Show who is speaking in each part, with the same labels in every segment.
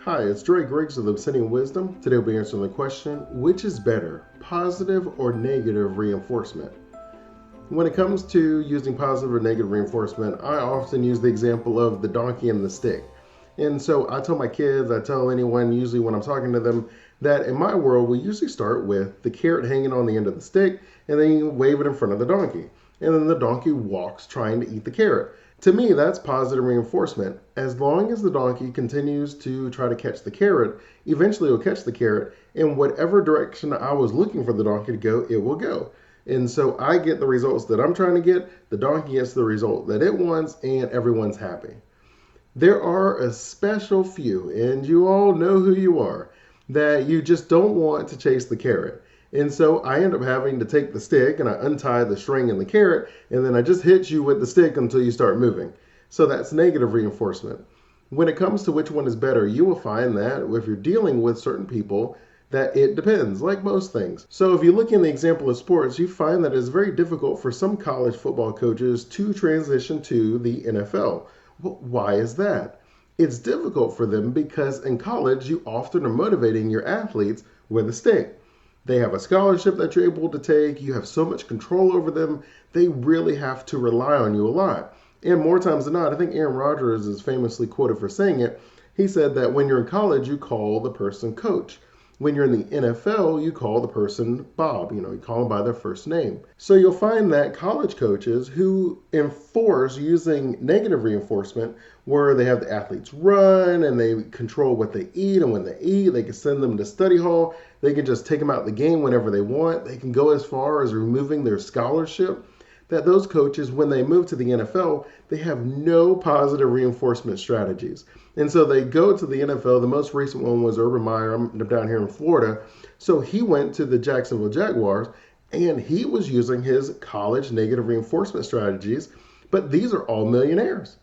Speaker 1: Hi, it's Dre Griggs of the Obsidian Wisdom. Today we'll be answering the question, which is better, positive or negative reinforcement? When it comes to using positive or negative reinforcement, I often use the example of the donkey and the stick. And so I tell my kids, I tell anyone usually when I'm talking to them, that in my world we usually start with the carrot hanging on the end of the stick and then you wave it in front of the donkey. And then the donkey walks trying to eat the carrot. To me, that's positive reinforcement. As long as the donkey continues to try to catch the carrot, eventually it'll catch the carrot, in whatever direction I was looking for the donkey to go, it will go. And so I get the results that I'm trying to get, the donkey gets the result that it wants, and everyone's happy. There are a special few, and you all know who you are, that you just don't want to chase the carrot. And so I end up having to take the stick and I untie the string and the carrot, and then I just hit you with the stick until you start moving. So that's negative reinforcement. When it comes to which one is better, you will find that if you're dealing with certain people, that it depends, like most things. So if you look in the example of sports, you find that it's very difficult for some college football coaches to transition to the NFL. Well, why is that? It's difficult for them because in college, you often are motivating your athletes with a stick. They have a scholarship that you're able to take. You have so much control over them. They really have to rely on you a lot. And more times than not, I think Aaron Rodgers is famously quoted for saying it. He said that when you're in college, you call the person coach. When you're in the NFL, you call the person Bob. You call them by their first name. So you'll find that college coaches who enforce using negative reinforcement, where they have the athletes run and they control what they eat, and when they eat, they can send them to study hall. They can just take them out of the game whenever they want. They can go as far as removing their scholarship. That those coaches, when they move to the NFL, they have no positive reinforcement strategies. And so they go to the NFL. The most recent one was Urban Meyer. I'm down here in Florida. So he went to the Jacksonville Jaguars and he was using his college negative reinforcement strategies. But these are all millionaires.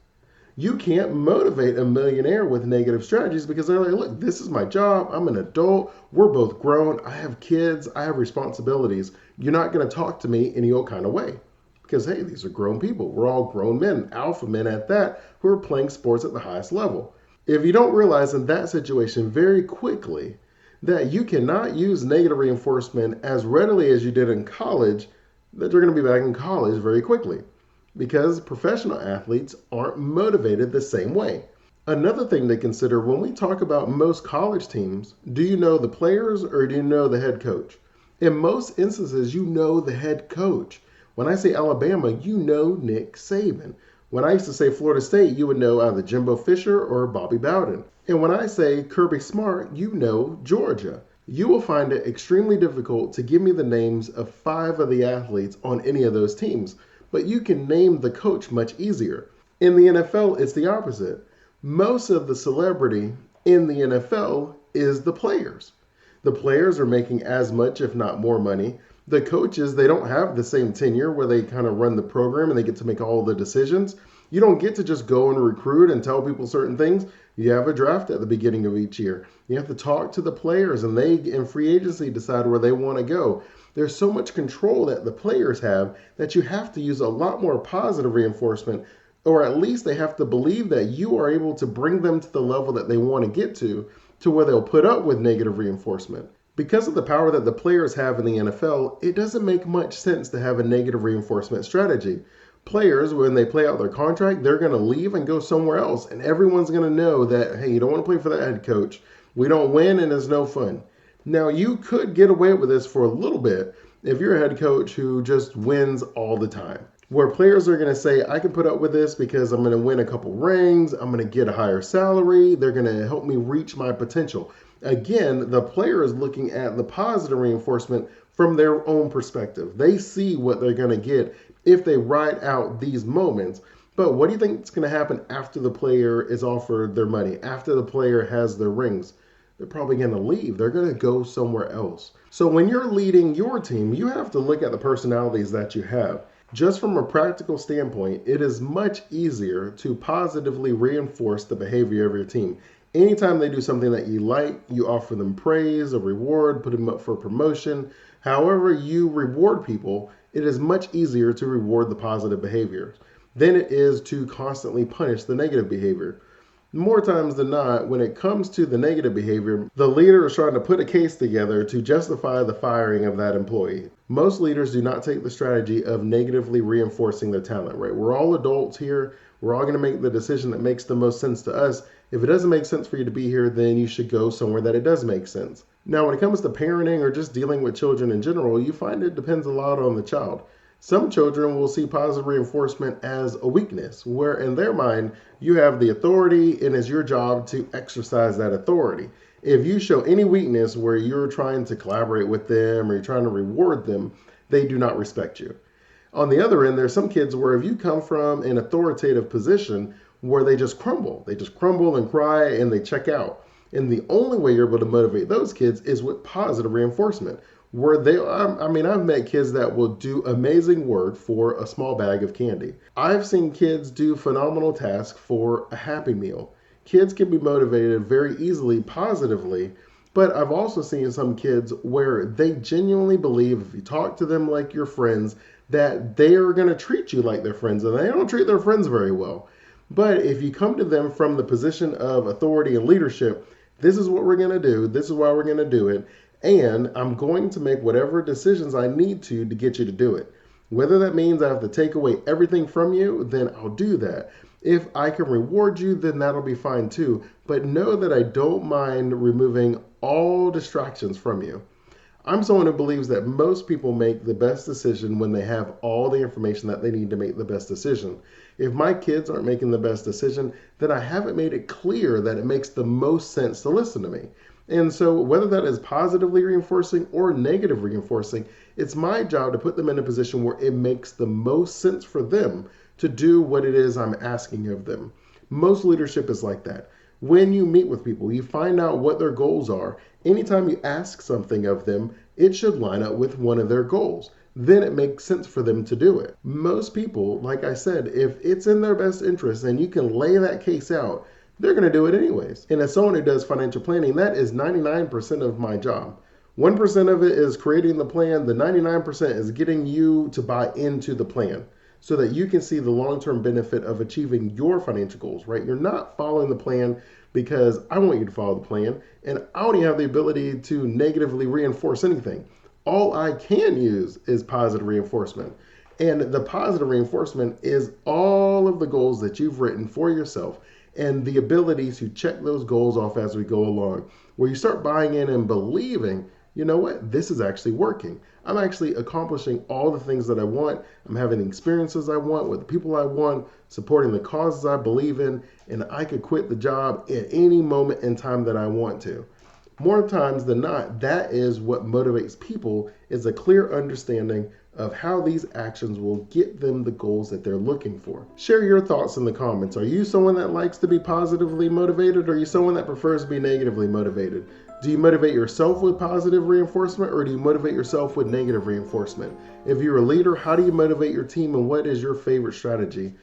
Speaker 1: You can't motivate a millionaire with negative strategies because they're like, look, this is my job. I'm an adult. We're both grown. I have kids. I have responsibilities. You're not going to talk to me any old kind of way. Because, hey, these are grown people. We're all grown men, alpha men at that, who are playing sports at the highest level. If you don't realize in that situation very quickly that you cannot use negative reinforcement as readily as you did in college, that you're going to be back in college very quickly. Because professional athletes aren't motivated the same way. Another thing to consider when we talk about most college teams, do you know the players or do you know the head coach? In most instances, you know the head coach. When I say Alabama, you know Nick Saban. When I used to say Florida State, you would know either Jimbo Fisher or Bobby Bowden. And when I say Kirby Smart, you know Georgia. You will find it extremely difficult to give me the names of 5 of the athletes on any of those teams, but you can name the coach much easier. In the NFL, it's the opposite. Most of the celebrity in the NFL is the players. The players are making as much, if not more money. The coaches, they don't have the same tenure where they kind of run the program and they get to make all the decisions. You don't get to just go and recruit and tell people certain things. You have a draft at the beginning of each year. You have to talk to the players and they, in free agency, decide where they want to go. There's so much control that the players have that you have to use a lot more positive reinforcement, or at least they have to believe that you are able to bring them to the level that they want to get to where they'll put up with negative reinforcement. Because of the power that the players have in the NFL, it doesn't make much sense to have a negative reinforcement strategy. Players, when they play out their contract, they're going to leave and go somewhere else. And everyone's going to know that, hey, you don't want to play for that head coach. We don't win and it's no fun. Now, you could get away with this for a little bit if you're a head coach who just wins all the time. Where players are going to say, I can put up with this because I'm going to win a couple rings. I'm going to get a higher salary. They're going to help me reach my potential. Again, the player is looking at the positive reinforcement from their own perspective. They see what they're going to get if they ride out these moments. But what do you think is going to happen after the player is offered their money, after the player has their rings? They're probably going to leave. They're going to go somewhere else. So when you're leading your team, you have to look at the personalities that you have. Just from a practical standpoint, it is much easier to positively reinforce the behavior of your team. Anytime they do something that you like, you offer them praise, a reward, put them up for promotion. However you reward people, it is much easier to reward the positive behaviors than it is to constantly punish the negative behavior. More times than not, when it comes to the negative behavior, the leader is trying to put a case together to justify the firing of that employee. Most leaders do not take the strategy of negatively reinforcing their talent, right? We're all adults here. We're all going to make the decision that makes the most sense to us. If it doesn't make sense for you to be here, then you should go somewhere that it does make sense. Now, when it comes to parenting or just dealing with children in general, you find it depends a lot on the child. Some children will see positive reinforcement as a weakness, where in their mind, you have the authority and it's your job to exercise that authority. If you show any weakness where you're trying to collaborate with them or you're trying to reward them, they do not respect you. On the other end, there's some kids where if you come from an authoritative position where they just crumble and cry and they check out. And the only way you're able to motivate those kids is with positive reinforcement. Where I've met kids that will do amazing work for a small bag of candy. I've seen kids do phenomenal tasks for a Happy Meal. Kids can be motivated very easily positively, but I've also seen some kids where they genuinely believe if you talk to them like your friends, that they are going to treat you like their friends, and they don't treat their friends very well. But if you come to them from the position of authority and leadership, this is what we're going to do, this is why we're going to do it, and I'm going to make whatever decisions I need to get you to do it. Whether that means I have to take away everything from you, then I'll do that. If I can reward you, then that'll be fine too. But know that I don't mind removing all distractions from you. I'm someone who believes that most people make the best decision when they have all the information that they need to make the best decision. If my kids aren't making the best decision, then I haven't made it clear that it makes the most sense to listen to me. And so, whether that is positively reinforcing or negative reinforcing, it's my job to put them in a position where it makes the most sense for them to do what it is I'm asking of them. Most leadership is like that. When you meet with people, you find out what their goals are. Anytime you ask something of them, it should line up with one of their goals. Then it makes sense for them to do it. Most people, like I said, if it's in their best interest and you can lay that case out, they're going to do it anyways. And as someone who does financial planning, that is 99% of my job. 1% of it is creating the plan, the 99% is getting you to buy into the plan so that you can see the long-term benefit of achieving your financial goals, right? You're not following the plan because I want you to follow the plan, and I don't even have the ability to negatively reinforce anything. All I can use is positive reinforcement. And the positive reinforcement is all of the goals that you've written for yourself and the ability to check those goals off as we go along, where you start buying in and believing, you know what, this is actually working. I'm actually accomplishing all the things that I want. I'm having the experiences I want with the people I want, supporting the causes I believe in, and I could quit the job at any moment in time that I want to. More times than not, that is what motivates people, is a clear understanding of how these actions will get them the goals that they're looking for. Share your thoughts in the comments. Are you someone that likes to be positively motivated, or are you someone that prefers to be negatively motivated? Do you motivate yourself with positive reinforcement, or do you motivate yourself with negative reinforcement? If you're a leader, how do you motivate your team, and what is your favorite strategy?